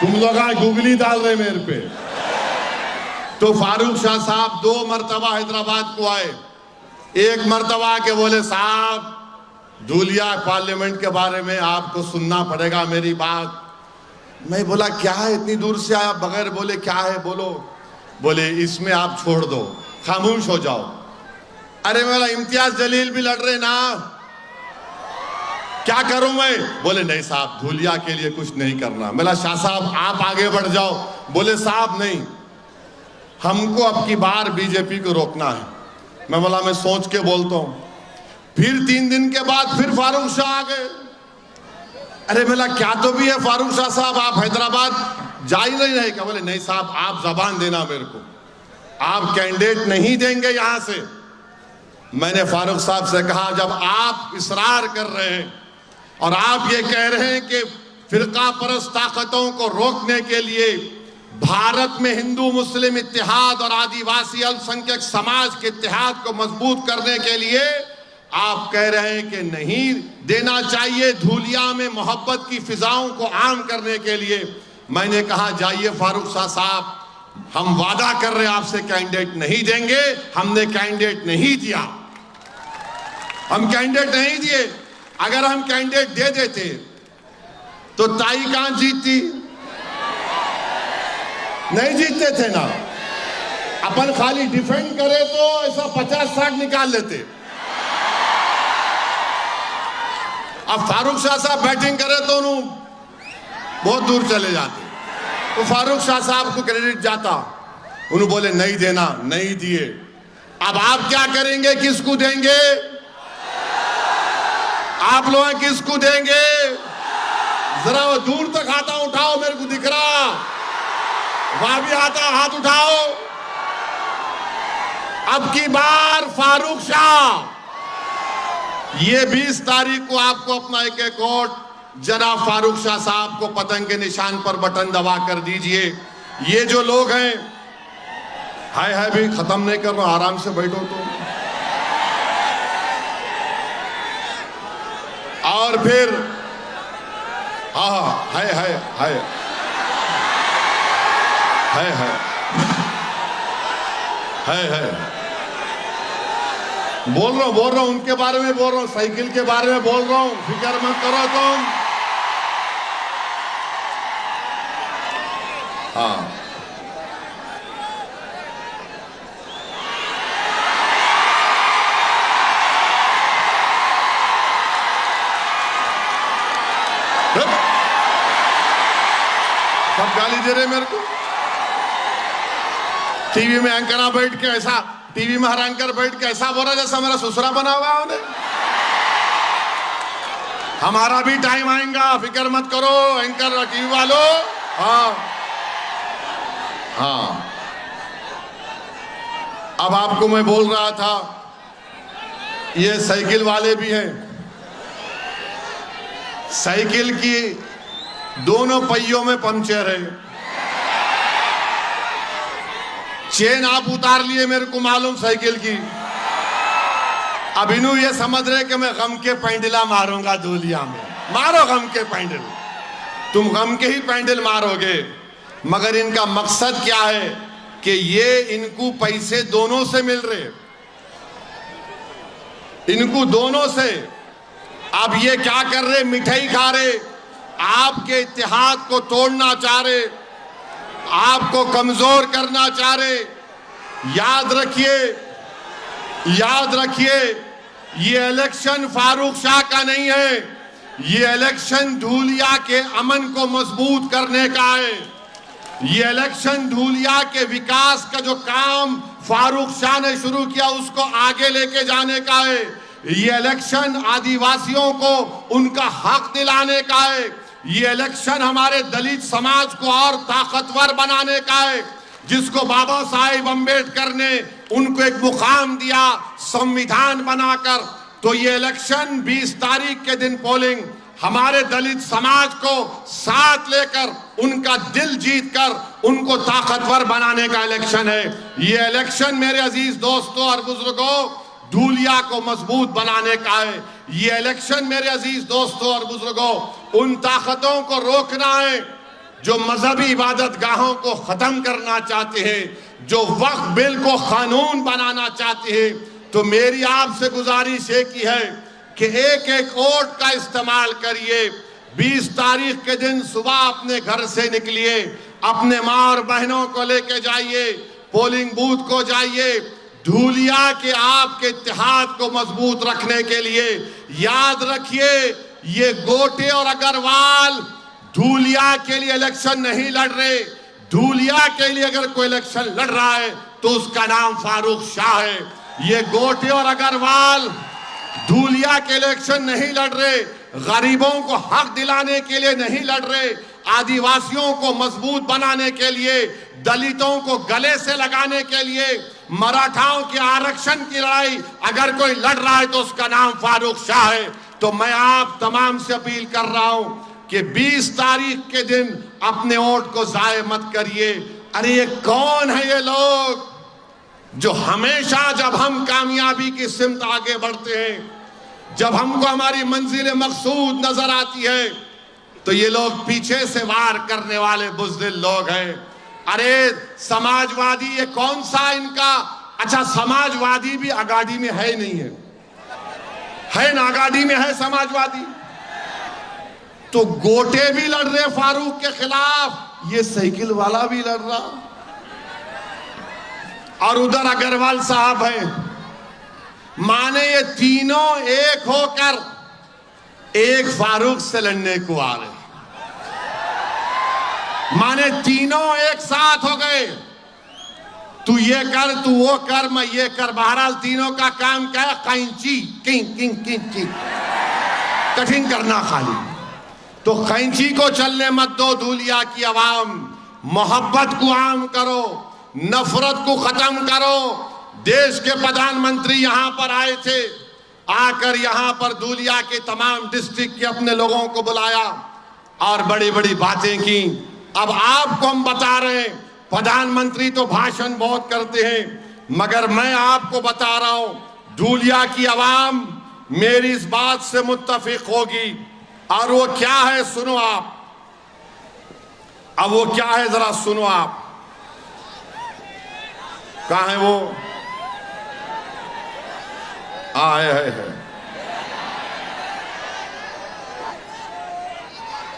तुम लोग आज गुगली डाल रहे मेरे पे। तो फारूक शाह साहब 2 मरतबा हैदराबाद को आए। एक मरतबा के बोले साहब धूलिया पार्लियामेंट के बारे में आपको सुनना पड़ेगा मेरी बात। मैं बोला क्या है, इतनी दूर से आया बगैर बोले क्या है, बोलो। बोले इसमें आप छोड़ दो, खामोश हो जाओ। अरे मेरा इम्तियाज जलील भी लड़ रहे ना, क्या करूं मैं? बोले नहीं साहब धूलिया के लिए कुछ नहीं करना। मेरा शाह साहब आप आगे बढ़ जाओ। बोले साहब नहीं, हमको अब की बार बीजेपी को रोकना है। मैं बोला मैं सोच के बोलता हूं। फिर 3 दिन के बाद फिर फारूक शाह आ गए। अरे मेरा क्या तो भी है फारूक शाह साहब, आप हैदराबाद जा ही नहीं रहे क्या? बोले नहीं साहब आप जबान देना मेरे को, आप कैंडिडेट नहीं देंगे यहां से। मैंने फारूक साहब से कहा, जब आप इसरार कर रहे हैं और आप ये कह रहे हैं कि फिरका परस्त ताकतों को रोकने के लिए भारत में हिंदू मुस्लिम इत्तेहाद और आदिवासी अल्पसंख्यक समाज के इत्तेहाद को मजबूत करने के लिए आप कह रहे हैं कि नहीं देना चाहिए, धूलिया में मोहब्बत की फिजाओं को आम करने के लिए, मैंने कहा जाइए फारूक शाह साहब, हम वादा कर रहे हैं आपसे कैंडिडेट नहीं देंगे। हमने कैंडिडेट नहीं दिया, हम कैंडिडेट नहीं दिए। अगर हम कैंडिडेट दे देते तो ताई कहां जीतती? नहीं जीतते थे ना। अपन खाली डिफेंड करे तो ऐसा 50-60 निकाल लेते। अब फारूक शाह साहब बैटिंग करे तो उन्होंने बहुत दूर चले जाते, तो फारूक शाह साहब को क्रेडिट जाता। उन्होंने बोले नहीं देना, नहीं दिए। अब आप क्या करेंगे, किसको देंगे? आप लोग किसको देंगे? जरा वो दूर तक हाथ उठाओ, मेरे को दिख रहा। वहां भी आता हाथ उठाओ। अब की बार फारूक शाह, ये 20 तारीख को आपको अपना एक वोट जनाब फारूक शाह साहब को पतंग के निशान पर बटन दबा कर दीजिए। ये जो लोग हैं, हाय भी खत्म नहीं कर रहा, आराम से बैठो तो। और फिर हाँ है बोल रहा हूं उनके बारे में बोल रहा हूं, साइकिल के बारे में बोल रहा हूं, फिक्र मत करो तुम। हाँ सब गाली दे रहे मेरे को। टीवी में एंकर बैठ के ऐसा, टीवी में हर एंकर बैठ के ऐसा बोल रहा जैसा मेरा ससुरा बना हुआ है। हमारा भी टाइम आएगा, फिक्र मत करो एंकर टीवी वालों। हाँ अब आपको मैं बोल रहा था, ये साइकिल वाले भी हैं। साइकिल की दोनों पहियों में पंचर है, चेन आप उतार लिए, मेरे को मालूम साइकिल की। अब इन्हों ये समझ रहे कि मैं गम के पैंडला मारूंगा धूलिया में। मारो गम के पैंडल, तुम गम के ही पैंडल मारोगे। मगर इनका मकसद क्या है कि ये इनको पैसे दोनों से मिल रहे, इनको दोनों से। अब ये क्या कर रहे, मिठाई खा रहे, आपके इत्तेहाद को तोड़ना चाह रहे, आपको कमजोर करना चाह रहे। याद रखिए ये इलेक्शन फारूक शाह का नहीं है, ये इलेक्शन धूलिया के अमन को मजबूत करने का है। ये इलेक्शन धूलिया के विकास का जो काम फारूक शाह ने शुरू किया उसको आगे लेके जाने का है। ये इलेक्शन आदिवासियों को उनका हक दिलाने का है। ये इलेक्शन हमारे दलित समाज को और ताकतवर बनाने का है, जिसको बाबा साहेब अम्बेडकर ने उनको एक मुकाम दिया संविधान बनाकर। तो ये इलेक्शन 20 तारीख के दिन पोलिंग हमारे दलित समाज को साथ लेकर उनका दिल जीतकर उनको ताकतवर बनाने का इलेक्शन है। ये इलेक्शन मेरे अजीज दोस्तों और बुजुर्गों धूलिया को मजबूत बनाने का है। ये इलेक्शन मेरे अजीज दोस्तों और बुजुर्गों उन ताकतों को रोकना है जो मजहबी इबादत गाहों को खत्म करना चाहते हैं, जो वक्फ बिल को कानून बनाना चाहते हैं। तो मेरी आपसे गुजारिश एक ही है कि एक एक वोट का इस्तेमाल करिए। 20 तारीख के दिन सुबह अपने घर से निकलिए, अपने माँ और बहनों को लेके जाइए, पोलिंग बूथ को जाइए। धूलिया के आपके इत्तेहाद को मजबूत रखने के लिए याद रखिए, ये गोटे और अग्रवाल धूलिया के लिए इलेक्शन नहीं लड़ रहे। धूलिया के लिए अगर कोई इलेक्शन लड़ रहा है तो उसका नाम फारूक शाह है। ये गोटे और अग्रवाल धूलिया के इलेक्शन नहीं लड़ रहे, गरीबों को हक दिलाने के लिए नहीं लड़ रहे, आदिवासियों को मजबूत बनाने के लिए, दलितों को गले से लगाने के लिए, मराठाओं के आरक्षण की लड़ाई अगर कोई लड़ रहा है तो उसका नाम फारूक शाह है। तो मैं आप तमाम से अपील कर रहा हूं कि 20 तारीख के दिन अपने वोट को जाया मत करिए। अरे ये कौन है ये लोग जो हमेशा जब हम कामयाबी की सिमत आगे बढ़ते हैं, जब हमको हमारी मंजिल मकसूद नजर आती है, तो ये लोग पीछे से वार करने वाले बुज़दिल लोग हैं। अरे समाजवादी ये कौन सा इनका, अच्छा समाजवादी भी आगाड़ी में है नहीं है ना, आगाड़ी में है समाजवादी। तो गोटे भी लड़ रहे फारूक के खिलाफ, ये साइकिल वाला भी लड़ रहा, और उधर अग्रवाल साहब है। माने ये तीनों एक होकर एक फारूक से लड़ने को आ रहे, माने तीनों एक साथ हो गए। तू ये कर, तू वो कर, मैं ये कर। बहरहाल तीनों का काम क्या है? कैंची किंग किंग किंग किंग कठिन करना खाली। तो कैंची को चलने मत दो धूलिया की आवाम। मोहब्बत को आम करो, नफरत को खत्म करो। देश के प्रधानमंत्री यहां पर आए थे, आकर यहां पर धूलिया के तमाम डिस्ट्रिक्ट के अपने लोगों को बुलाया और बड़ी बड़ी बातें की। अब आपको हम बता रहे हैं, प्रधानमंत्री तो भाषण बहुत करते हैं, मगर मैं आपको बता रहा हूं, धूलिया की आवाम मेरी इस बात से मुत्तफिक होगी। और वो क्या है सुनो आप, अब वो क्या है जरा सुनो आप। कहां है वो? है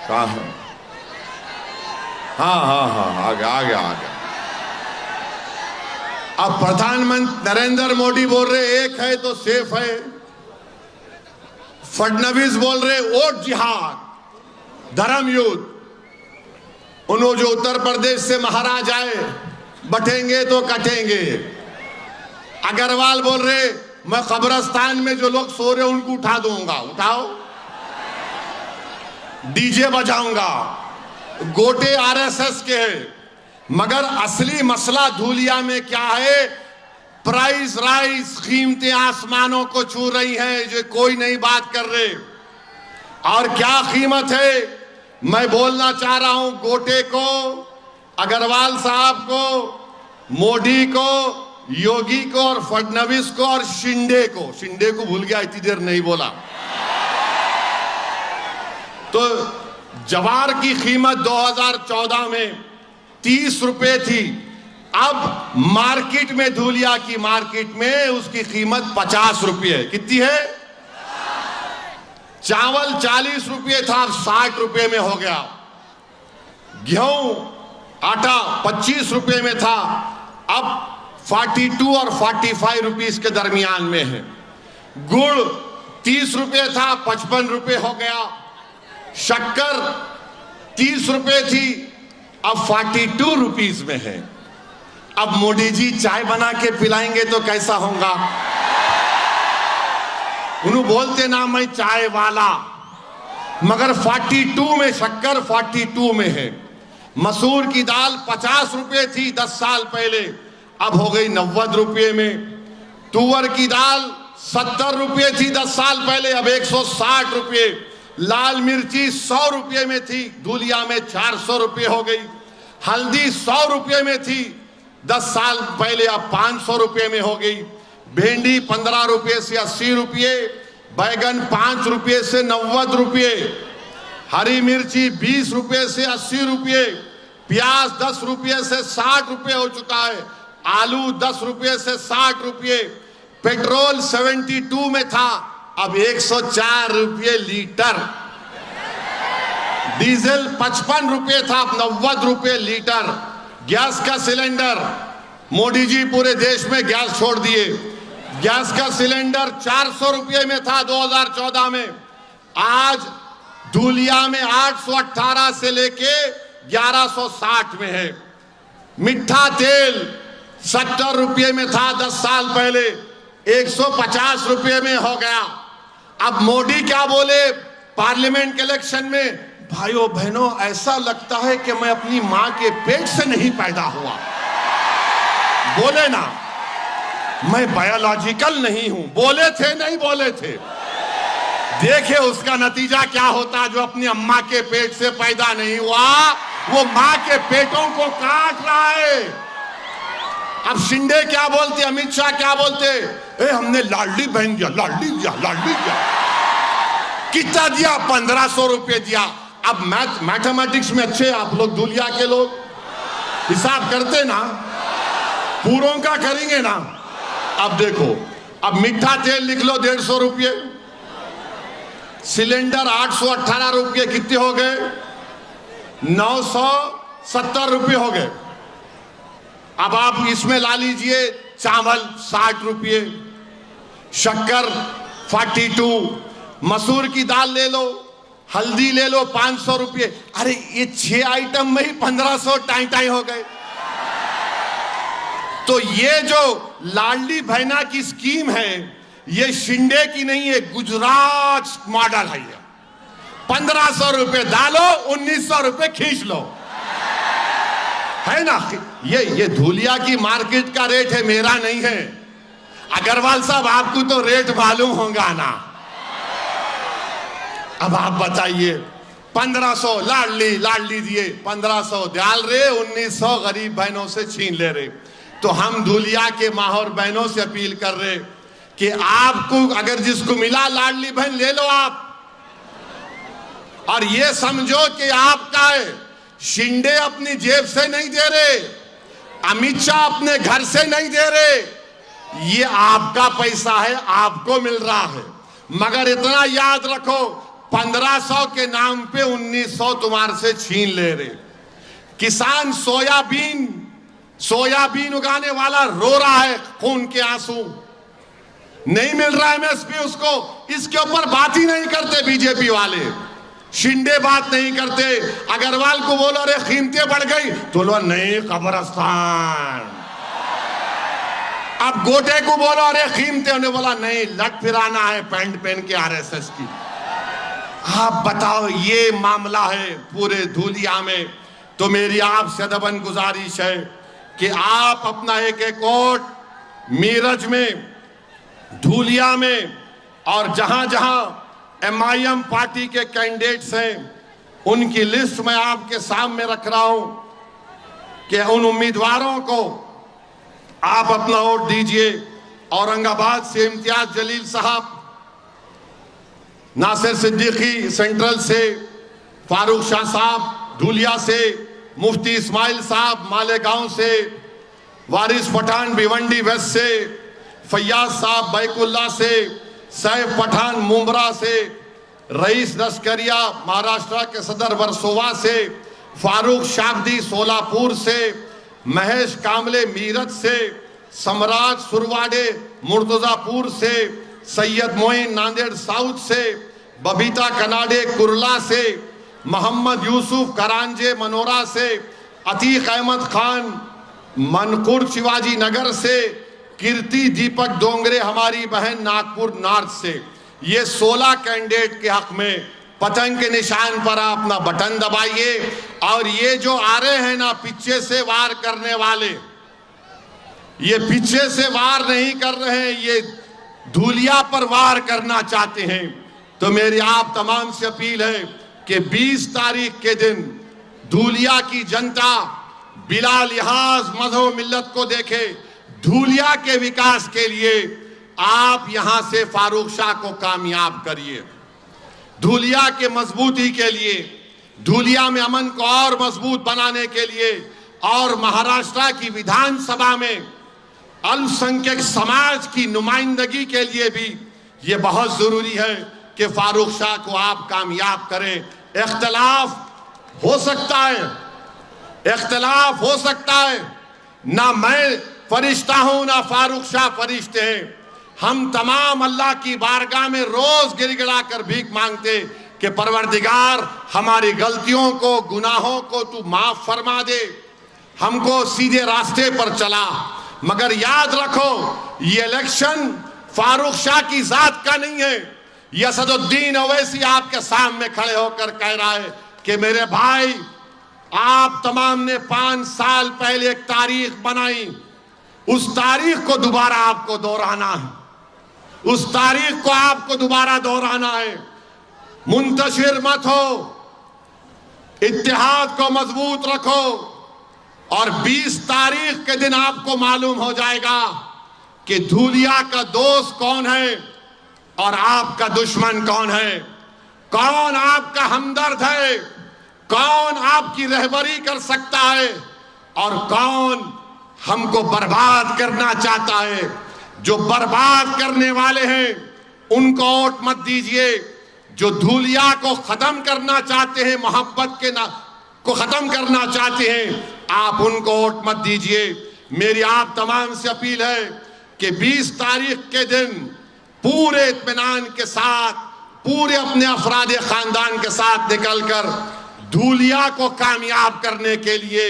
कहां है? हाँ आ गया। अब प्रधानमंत्री नरेंद्र मोदी बोल रहे एक है तो सेफ है, फडणवीस बोल रहे वोट जिहाद, धर्म युद्ध। उन्होंने जो उत्तर प्रदेश से महाराज आए, बटेंगे तो कटेंगे। अग्रवाल बोल रहे मैं कब्रिस्तान में जो लोग सो रहे उनको उठा दूंगा, उठाओ, डीजे बजाऊंगा। गोटे आरएसएस के हैं, मगर असली मसला धूलिया में क्या है? प्राइस राइस, कीमतें आसमानों को छू रही हैं, जो कोई नहीं बात कर रहे। और क्या कीमत है? मैं बोलना चाह रहा हूं गोटे को, अग्रवाल साहब को, मोदी को, योगी को और फडणवीस को और शिंदे को भूल गया, इतनी देर नहीं बोला। तो जवार की कीमत 2014 में 30 रुपए थी, अब मार्केट में, धूलिया की मार्केट में उसकी कीमत 50 रुपये है। कितनी है? चावल 40 रुपये था, अब 60 रुपये में हो गया। गेहूं आटा 25 रुपये में था, अब 42 और 45 रुपीस के दरमियान में है। गुड़ 30 रुपये था, 55 रुपये हो गया। शक्कर 30 रुपये थी, अब 42 रुपीस में है। अब मोदी जी चाय बना के पिलाएंगे तो कैसा होगा? उन्होंने बोलते ना मैं चाय वाला, मगर 42 में शक्कर 42 में है। मसूर की दाल 50 रुपये थी 10 साल पहले, अब हो गई 90 रुपये में। तुअर की दाल 70 रुपये थी 10 साल पहले, अब 160 रुपये। लाल मिर्ची 100 रुपये में थी, धूलिया में 400 रुपये हो गई। हल्दी 100 रुपये में थी 10 साल पहले, अब 500 रुपये में हो गई। भिंडी 15 रुपये से 80 रुपये, बैगन 5 रुपये से 90 रुपये, हरी मिर्ची 20 रुपये से 80 रुपये, प्याज 10 रुपये से 60 रुपये हो चुका है, आलू 10 रुपये से 60 रुपये, पेट्रोल 72 में था, अब 104 रुपये लीटर, डीजल 55 रुपये था, अब 90 रुपये लीटर। गैस का सिलेंडर, मोदी जी पूरे देश में गैस छोड़ दिए। गैस का सिलेंडर 400 रुपये में था 2014 में, आज धूलिया में 818 से लेके 1160 में है। मिठा तेल 70 रुपये में था 10 साल पहले, 150 रुपये में हो गया। अब मोदी क्या बोले पार्लियामेंट के इलेक्शन में? भाइयों बहनों, ऐसा लगता है कि मैं अपनी मां के पेट से नहीं पैदा हुआ, बोले ना। मैं बायोलॉजिकल नहीं हूं। बोले थे नहीं बोले थे? देखिए उसका नतीजा क्या होता। जो अपनी अम्मा के पेट से पैदा नहीं हुआ वो मां के पेटों को काट रहा है। अब शिंदे क्या बोलते, अमित शाह क्या बोलते, हमने लाडली बहन दिया, लाडली दिया, लाडली दिया। कितना दिया? 1500 रुपये दिया। अब मैथमेटिक्स में अच्छे आप लोग, दुलिया के लोग हिसाब करते ना, पूरों का करेंगे ना। अब देखो, अब मीठा तेल लिख लो 150 रुपये, सिलेंडर 818 रुपये, कितने हो गए? 970 रुपये हो गए। अब आप इसमें ला लीजिए चावल 60 रुपये, शक्कर 42, मसूर की दाल ले लो, हल्दी ले लो 500 रुपये। अरे ये 6 आइटम में ही 1500 टाई हो गए। तो ये जो लाडली बहना की स्कीम है ये शिंदे की नहीं है, गुजरात मॉडल है। 1500 रुपये डालो, 1900 रुपये खींच लो, है ना। ये धूलिया की मार्केट का रेट है, मेरा नहीं है। अग्रवाल साहब आपको तो रेट मालूम होगा ना। अब आप बताइए, 1500 लाडली दिए, 1500 डाल रहे, 1900 गरीब बहनों से छीन ले रहे। तो हम धूलिया के माहौर बहनों से अपील कर रहे कि आपको अगर जिसको मिला लाडली बहन ले लो आप, और ये समझो कि आपका है। शिंदे अपनी जेब से नहीं दे रहे, अमित शाह अपने घर से नहीं दे रहे, ये आपका पैसा है, आपको मिल रहा है। मगर इतना याद रखो, 1500 के नाम पे 1900 तुम्हारे से छीन ले रहे। किसान सोयाबीन उगाने वाला रो रहा है खून के आंसू, नहीं मिल रहा एमएसपी उसको। इसके ऊपर बात ही नहीं करते बीजेपी वाले, शिंदे बात नहीं करते। अग्रवाल को बोलो अरे कीमतें बढ़ गई, तो बोलो नहीं कब्रिस्तान। अब गोटे को बोलो अरे कीमतें, उन्हें बोला नहीं लट फिराना है पैंट पहन के आरएसएस की। आप बताओ, ये मामला है पूरे धूलिया में। तो मेरी आपसे दबन गुजारिश है कि आप अपना एक वोट मीरठ में, धूलिया में और जहां जहां एमआईएम पार्टी के कैंडिडेट्स हैं उनकी लिस्ट मैं आपके सामने रख रहा हूं कि उन उम्मीदवारों को आप अपना वोट दीजिए। औरंगाबाद से इम्तियाज जलील साहब, नासिर सिद्दीकी सेंट्रल से, फारूक शाह साहब धूलिया से, मुफ्ती इस्माइल साहब मालेगांव से, वारिस पठान भिवंडी वेस्ट से, फैयाज साहब बैकुल्ला से, सैफ पठान मुंब्रा से, रईस लश्करिया महाराष्ट्र के सदर वर्सोवा से, फारूक शाब्दी सोलापुर से, महेश कामले मीरठ से, सम्राट सुरवाडे मुर्तजापुर से, सैयद मोइन नांदेड़ साउथ से, बबीता कनाडे कुरला से, मोहम्मद यूसुफ करांजे मनोरा से, अतीक अहमद खान मनकुर शिवाजी नगर से, कीर्ति दीपक डोंगरे हमारी बहन नागपुर नॉर्थ से। ये 16 कैंडिडेट के हक में पतंग के निशान पर अपना बटन दबाइए। और ये जो आ रहे हैं ना पीछे से वार करने वाले, ये पीछे से वार नहीं कर रहे हैं, ये धूलिया पर वार करना चाहते हैं। तो मेरी आप तमाम से अपील है कि 20 तारीख के दिन धूलिया की जनता बिला लिहाज मजहब मिल्लत को देखे। धूलिया के विकास के लिए आप यहां से फारूक शाह को कामयाब करिए। धूलिया के मजबूती के लिए, धूलिया में अमन को और मजबूत बनाने के लिए और महाराष्ट्र की विधानसभा में अल्पसंख्यक समाज की नुमाइंदगी के लिए भी ये बहुत जरूरी है कि फारूक शाह को आप कामयाब करें। इख्तलाफ हो सकता है, इख्तलाफ हो सकता है, ना मैं फरिश्ता हूं ना फारूक शाह फरिश्ते हैं। हम तमाम अल्लाह की बारगाह में रोज गिड़गिड़ा कर भीख मांगते कि परवरदिगार हमारी गलतियों को, गुनाहों को तू माफ फरमा दे, हमको सीधे रास्ते पर चला। मगर याद रखो, ये इलेक्शन फारूक शाह की जात का नहीं है। ये असदुद्दीन ओवैसी आपके सामने खड़े होकर कह रहा है कि मेरे भाई, आप तमाम ने 5 साल पहले एक तारीख बनाई उस तारीख को दोबारा आपको दोहराना है, उस तारीख को आपको दोबारा दोहराना है। मुंतशिर मत हो, इत्तेहाद को मजबूत रखो और 20 तारीख के दिन आपको मालूम हो जाएगा कि धूलिया का दोस्त कौन है और आपका दुश्मन कौन है, कौन आपका हमदर्द है, कौन आपकी रहबरी कर सकता है और कौन हमको बर्बाद करना चाहता है। जो बर्बाद करने वाले हैं उनको वोट मत दीजिए, जो धूलिया को खत्म करना चाहते हैं, मोहब्बत के ना को खत्म करना चाहते हैं, आप उनको वोट मत दीजिए। मेरी आप तमाम से अपील है कि 20 तारीख के दिन पूरे इत्मीनान के साथ, पूरे अपने अफराद खानदान के साथ निकलकर धूलिया को कामयाब करने के लिए,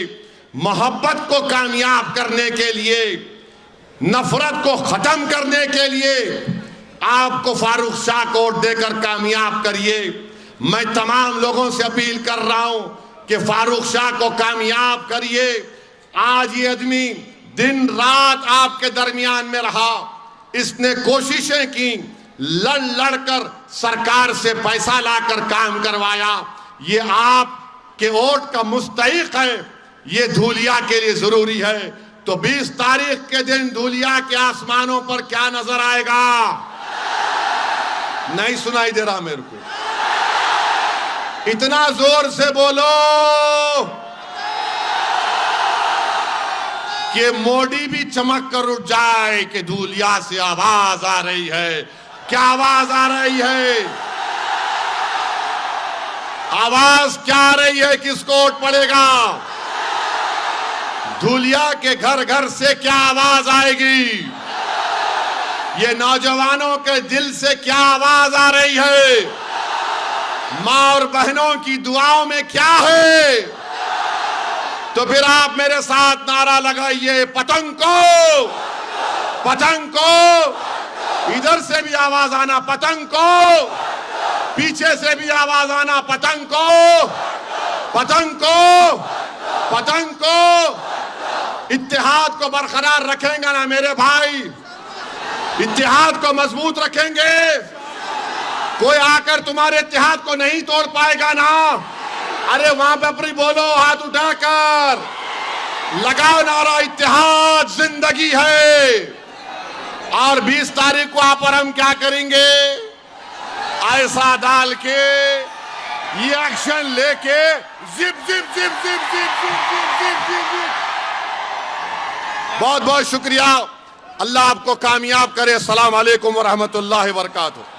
मोहब्बत को कामयाब करने के लिए, नफरत को खत्म करने के लिए आपको फारूक शाह को वोट देकर कामयाब करिए। मैं तमाम लोगों से अपील कर रहा हूं कि फारूक शाह को कामयाब करिए। आज ये आदमी दिन रात आपके दरमियान में रहा, इसने कोशिशें की, लड़ कर सरकार से पैसा लाकर काम करवाया। ये आपके वोट का मुस्तहिक है, ये धूलिया के लिए जरूरी है। तो 20 तारीख के दिन धूलिया के आसमानों पर क्या नजर आएगा? नहीं सुनाई दे रहा मेरे को, इतना जोर से बोलो कि मोदी भी चमक कर उठ जाए कि धूलिया से आवाज आ रही है। क्या आवाज आ रही है? आवाज क्या आ रही है? किसको वोट पड़ेगा? धूलिया के घर घर से क्या आवाज आएगी? ये नौजवानों के दिल से क्या आवाज आ रही है? माँ और बहनों की दुआओं में क्या है? तो फिर आप मेरे साथ नारा लगाइए, पतंग को, पतंग को। इधर से भी आवाज आना पतंग को, पीछे से भी आवाज आना पतंग को, पतंग को, पतंग को। इत्तेहाद को बरकरार रखेंगे ना मेरे भाई, इत्तेहाद को मजबूत रखेंगे। कोई आकर तुम्हारे इत्तेहाद को नहीं तोड़ पाएगा ना। अरे वहां पे अपनी बोलो, हाथ उठाकर लगाओ नारा, इत्तेहाद जिंदगी है। और 20 तारीख को आप और हम क्या करेंगे? ऐसा डाल के, ये एक्शन लेके, zip zip zip zip zip zip zip zip zip zip. बहुत बहुत शुक्रिया। अल्लाह आपको कामयाब करे। अस्सलाम वालेकुम व रहमतुल्लाहि व बरकातुहू।